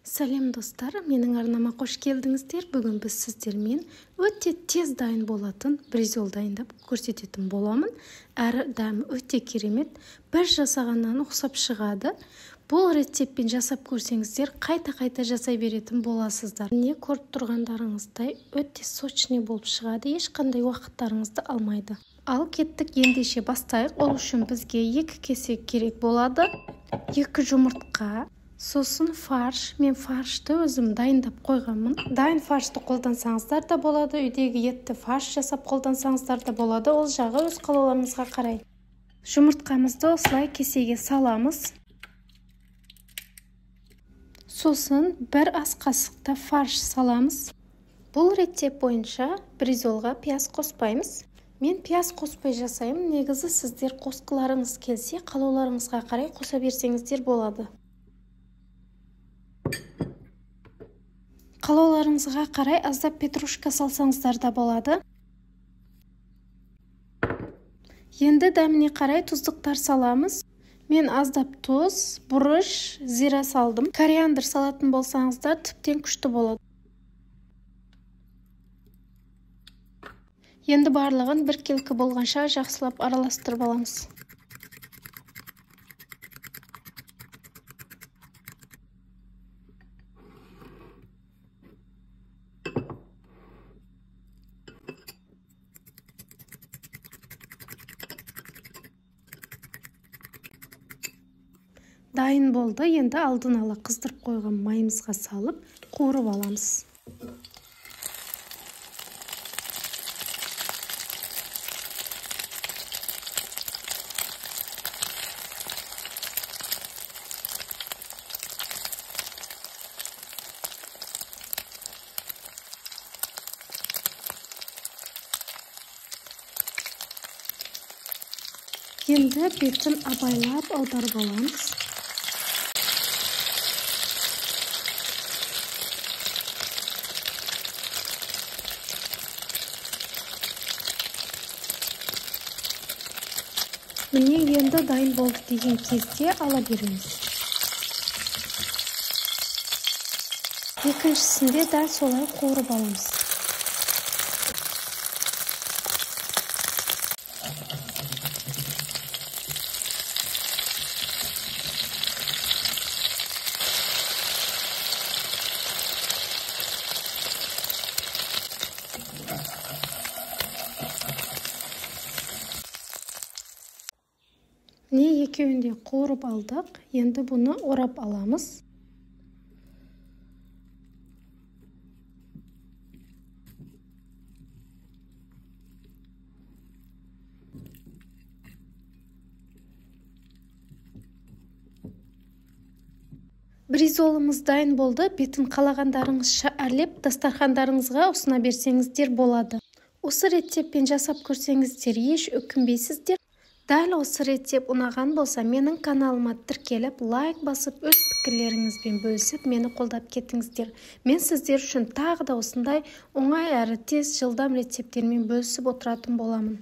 Сәлем достар, менің арнама қош келдіңіздер. Бүгін біз сіздермен өте тез дайын болатын бризол дайындап көрсететін боламын. Әрі дәмі өте керемет, бір жасағаннан ұқсап шығады. Бұл рецептпен жасап көрсеңіздер, қайта-қайта жасай беретін боласыздар. Не көріп тұрғандарыңыздай өте сочный болып шығады, ешқандай уақыттарыңызды алмайды. Ал кеттік, ендеше бастайық. Ол үшін бізге 2 кесек керек болады. 2 жұмыртқа. Сосын фарш. Мен фаршты өзім дайындап қойғанмын. Дайын фаршты қолдансаңыздар да болады, үйдегі етті фарш жасап қолдансаңыздар да болады. Ол жағы өз қалауларыңызға қарай. Жұмыртқамызды осылай кесеге саламыз. Сосын 1 ас қасықта фарш саламыз. Бұл рецепт бойынша бризолға пияз қоспаймыз. Мен пияз қоспай жасаймын. Негізі сіздер қосқыларыңыз келсе, қалауларыңызға қарай қоса берсеңіздер болады. Қалауларыңызға қарай аздап петрушка салсаңыздар да болады. Енді дәміне қарай тұздықтар саламыз. Мен аздап тұз, бұрыш, зира салдым. Кориандр салатын болсаңыздар тіптен күшті болады. Енді барлығын біркелкі болғанша жақсылап араластырып аламыз. Дайын болды. Енді алдын ала қыздырып қойған майымызға салып, қуырып аламыз. Енді бетін абайлап аударып аламыз. Міне енді дайын болды деген кезде ала береміз. Екіншісінде дәл солай қуырып аламыз. Не екеуінде қуырып алдық, енді бұны орап аламыз. Бризолымыз дайын болды. Бетін қалағандарыңызша әрлеп, дастархандарыңызға ұсына берсеңіздер болады. Осы рецептпен жасап көрсеңіздер, еш өкінбейсіздер. Дәл осы рецепт ұнаған болса, менің каналыма тіркеліп, лайк басып, өз пікірлеріңізбен бөлісіп, мені қолдап кетіңіздер. Мен сіздер үшін тағы да осындай оңай әрі тез жылдам рецепттермен бөлісіп отыратын боламын.